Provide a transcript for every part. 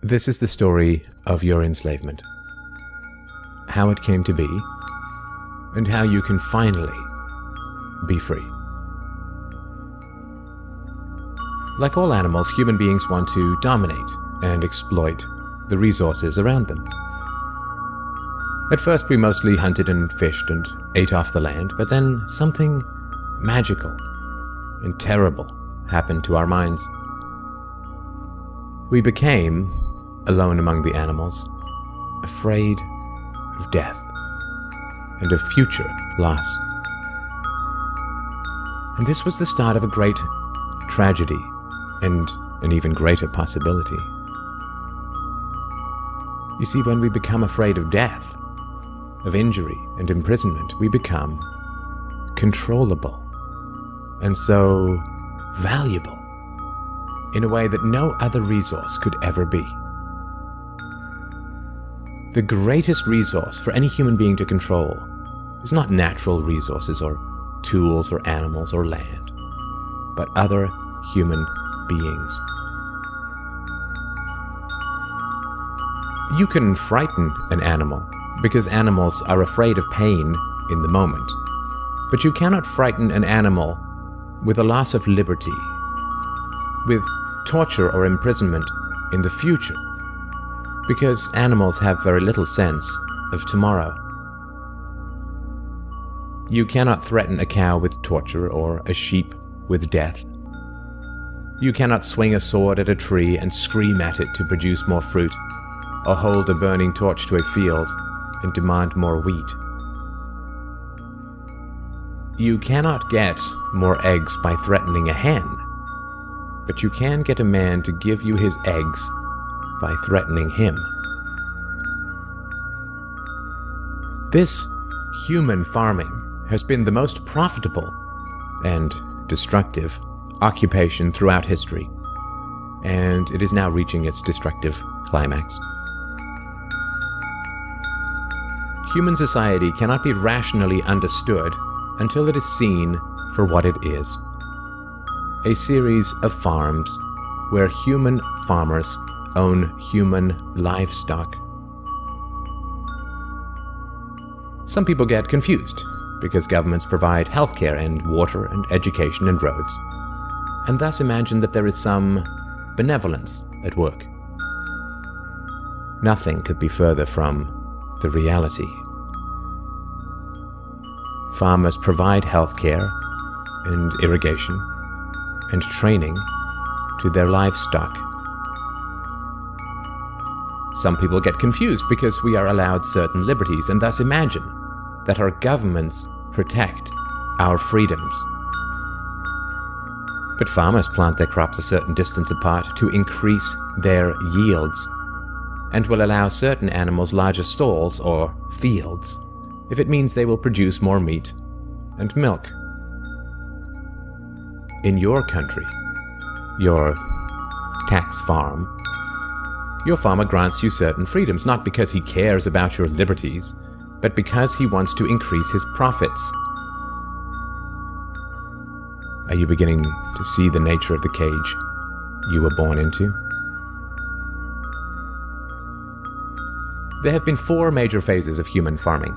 This is the story of your enslavement, how it came to be, and how you can finally be free. Like all animals, human beings want to dominate and exploit the resources around them. At first, we mostly hunted and fished and ate off the land, but then something magical and terrible happened to our minds. We became, alone among the animals, afraid of death and of future loss. And this was the start of a great tragedy and an even greater possibility. You see, when we become afraid of death, of injury and imprisonment, we become controllable and so valuable in a way that no other resource could ever be. The greatest resource for any human being to control is not natural resources or tools or animals or land, but other human beings. You can frighten an animal because animals are afraid of pain in the moment, but you cannot frighten an animal with a loss of liberty, with torture or imprisonment in the future, because animals have very little sense of tomorrow. You cannot threaten a cow with torture or a sheep with death. You cannot swing a sword at a tree and scream at it to produce more fruit, or hold a burning torch to a field and demand more wheat. You cannot get more eggs by threatening a hen, but you can get a man to give you his eggs by threatening him. This human farming has been the most profitable and destructive occupation throughout history, and it is now reaching its destructive climax. Human society cannot be rationally understood until it is seen for what it is: a series of farms where human farmers own human livestock. Some people get confused because governments provide healthcare and water and education and roads, and thus imagine that there is some benevolence at work. Nothing could be further from the reality. Farmers provide healthcare and irrigation and training to their livestock. Some people get confused because we are allowed certain liberties and thus imagine that our governments protect our freedoms. But farmers plant their crops a certain distance apart to increase their yields, and will allow certain animals larger stalls or fields if it means they will produce more meat and milk. In your country, your tax farm, your farmer grants you certain freedoms, not because he cares about your liberties, but because he wants to increase his profits. Are you beginning to see the nature of the cage you were born into? There have been 4 major phases of human farming.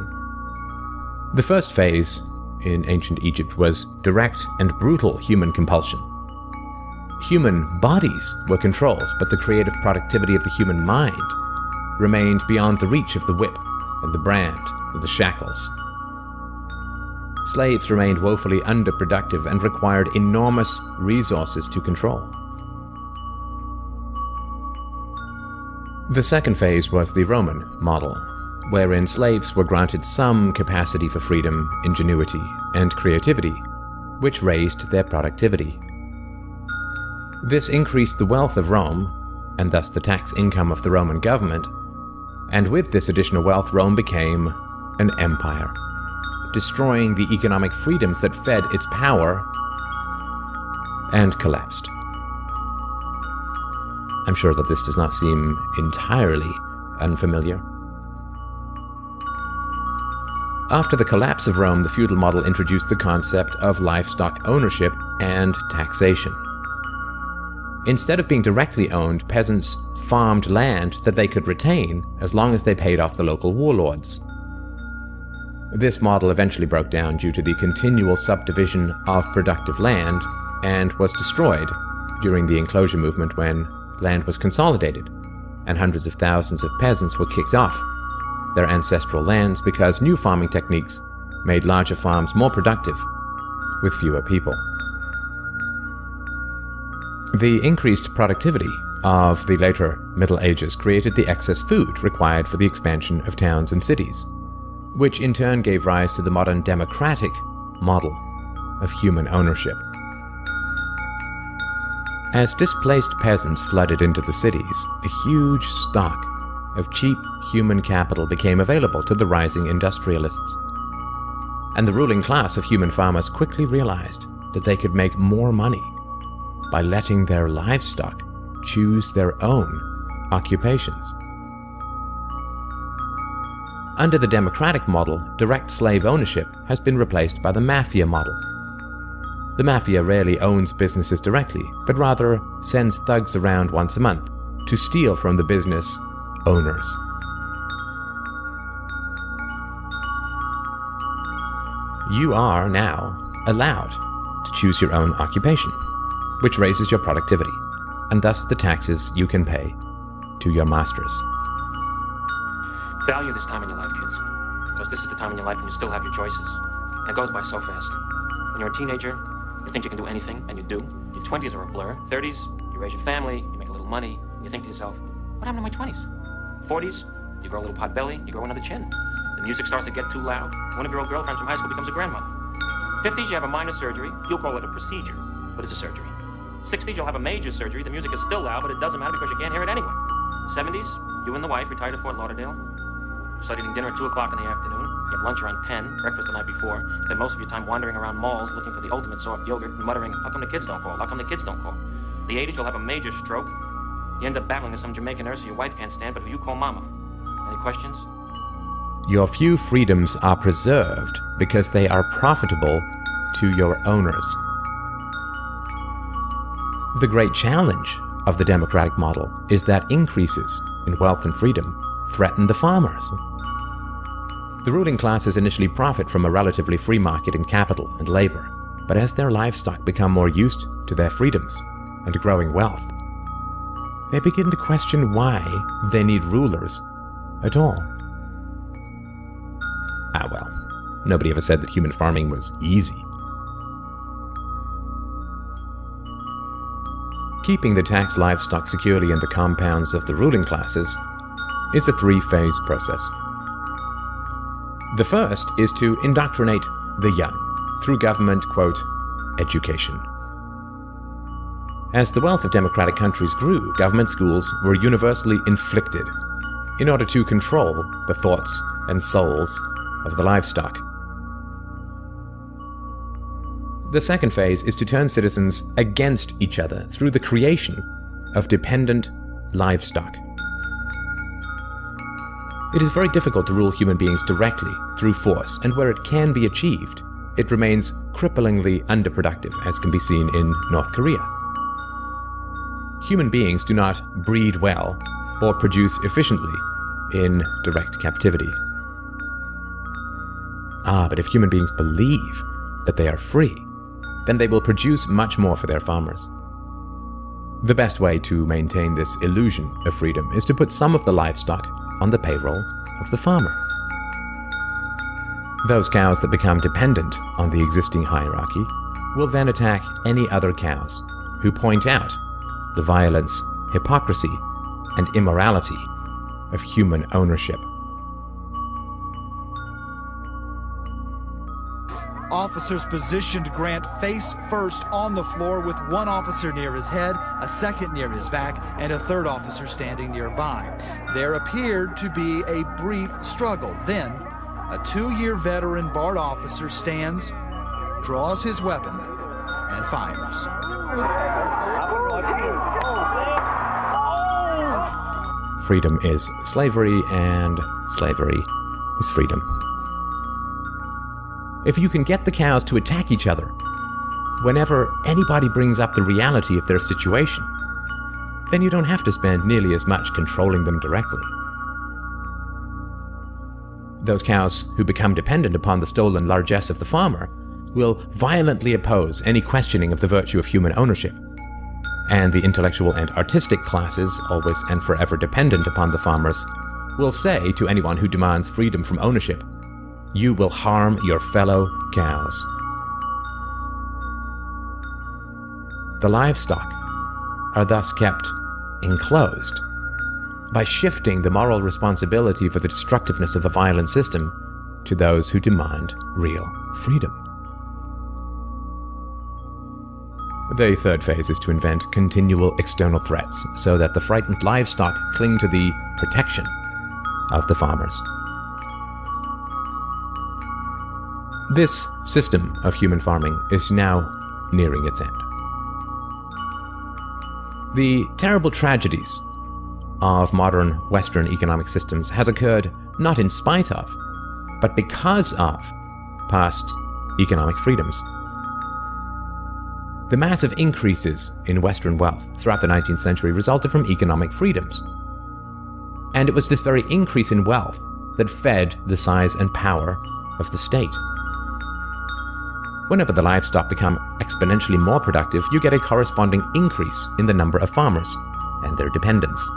The first phase in ancient Egypt was direct and brutal human compulsion. Human bodies were controlled, but the creative productivity of the human mind remained beyond the reach of the whip and the brand and the shackles. Slaves remained woefully underproductive and required enormous resources to control. The second phase was the Roman model, wherein slaves were granted some capacity for freedom, ingenuity, and creativity, which raised their productivity. This increased the wealth of Rome, and thus the tax income of the Roman government, and with this additional wealth, Rome became an empire, destroying the economic freedoms that fed its power, and collapsed. I'm sure that this does not seem entirely unfamiliar. After the collapse of Rome, the feudal model introduced the concept of livestock ownership and taxation. Instead of being directly owned, peasants farmed land that they could retain as long as they paid off the local warlords. This model eventually broke down due to the continual subdivision of productive land and was destroyed during the enclosure movement when land was consolidated and hundreds of thousands of peasants were kicked off their ancestral lands because new farming techniques made larger farms more productive with fewer people. The increased productivity of the later Middle Ages created the excess food required for the expansion of towns and cities, which in turn gave rise to the modern democratic model of human ownership. As displaced peasants flooded into the cities, a huge stock of cheap human capital became available to the rising industrialists. And the ruling class of human farmers quickly realized that they could make more money by letting their livestock choose their own occupations. Under the democratic model, direct slave ownership has been replaced by the mafia model. The mafia rarely owns businesses directly, but rather sends thugs around once a month to steal from the business owners. You are now allowed to choose your own occupation, which raises your productivity, and thus the taxes you can pay to your masters. Value this time in your life, kids, because this is the time in your life when you still have your choices. And it goes by so fast. When you're a teenager, you think you can do anything, and you do. Your 20s are a blur. 30s, you raise your family, you make a little money, and you think to yourself, what happened to my 20s? 40s, you grow a little pot belly, you grow another chin. The music starts to get too loud. One of your old girlfriends from high school becomes a grandmother. 50s, you have a minor surgery. You'll call it a procedure, but it's a surgery. 60s, you'll have a major surgery. The music is still loud, but it doesn't matter because you can't hear it anyway. 70s, you and the wife retire to Fort Lauderdale. You start eating dinner at 2 o'clock in the afternoon. You have lunch around 10, breakfast the night before. You spend most of your time wandering around malls looking for the ultimate soft yogurt and muttering, how come the kids don't call? How come the kids don't call? The 80s, you'll have a major stroke. You end up battling with some Jamaican nurse who your wife can't stand, but who you call mama. Any questions? Your few freedoms are preserved because they are profitable to your owners. The great challenge of the democratic model is that increases in wealth and freedom threaten the farmers. The ruling classes initially profit from a relatively free market in capital and labor, but as their livestock become more used to their freedoms and growing wealth, they begin to question why they need rulers at all. Ah well, nobody ever said that human farming was easy. Keeping the taxed livestock securely in the compounds of the ruling classes is a three-phase process. The first is to indoctrinate the young through government, quote, education. As the wealth of democratic countries grew, government schools were universally inflicted in order to control the thoughts and souls of the livestock. The second phase is to turn citizens against each other through the creation of dependent livestock. It is very difficult to rule human beings directly through force, and where it can be achieved, it remains cripplingly underproductive, as can be seen in North Korea. Human beings do not breed well or produce efficiently in direct captivity. But if human beings believe that they are free, then they will produce much more for their farmers. The best way to maintain this illusion of freedom is to put some of the livestock on the payroll of the farmer. Those cows that become dependent on the existing hierarchy will then attack any other cows who point out the violence, hypocrisy, and immorality of human ownership. Officers positioned Grant face first on the floor with one officer near his head, a second near his back, and a third officer standing nearby. There appeared to be a brief struggle. Then, a 2-year veteran BART officer stands, draws his weapon, and fires. Freedom is slavery, and slavery is freedom. If you can get the cows to attack each other, whenever anybody brings up the reality of their situation, then you don't have to spend nearly as much controlling them directly. Those cows who become dependent upon the stolen largesse of the farmer will violently oppose any questioning of the virtue of human ownership. And the intellectual and artistic classes, always and forever dependent upon the farmers, will say to anyone who demands freedom from ownership, "You will harm your fellow cows." The livestock are thus kept enclosed by shifting the moral responsibility for the destructiveness of the violent system to those who demand real freedom. The third phase is to invent continual external threats so that the frightened livestock cling to the protection of the farmers. This system of human farming is now nearing its end. The terrible tragedies of modern Western economic systems has occurred not in spite of, but because of past economic freedoms. The massive increases in Western wealth throughout the 19th century resulted from economic freedoms. And it was this very increase in wealth that fed the size and power of the state. Whenever the livestock become exponentially more productive, you get a corresponding increase in the number of farmers and their dependents.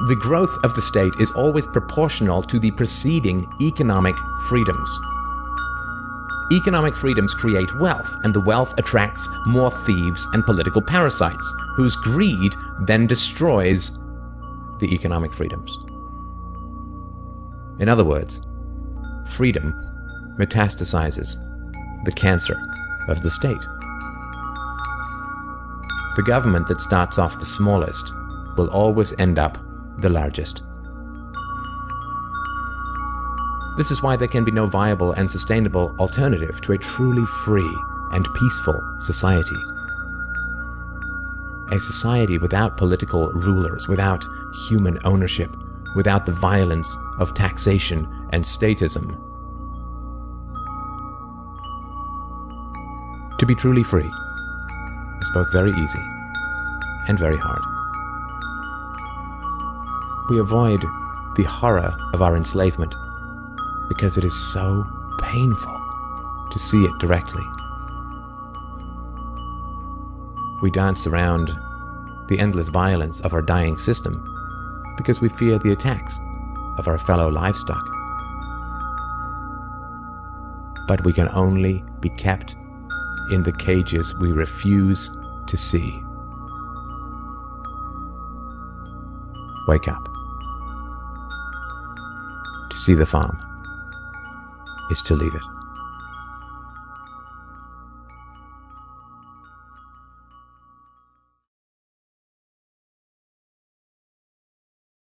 The growth of the state is always proportional to the preceding economic freedoms. Economic freedoms create wealth, and the wealth attracts more thieves and political parasites, whose greed then destroys the economic freedoms. In other words, freedom metastasizes the cancer of the state. The government that starts off the smallest will always end up the largest. This is why there can be no viable and sustainable alternative to a truly free and peaceful society. A society without political rulers, without human ownership, without the violence of taxation and statism. To be truly free is both very easy and very hard. We avoid the horror of our enslavement because it is so painful to see it directly. We dance around the endless violence of our dying system because we fear the attacks of our fellow livestock. But we can only be kept in the cages we refuse to see. Wake up. To see the farm is to leave it.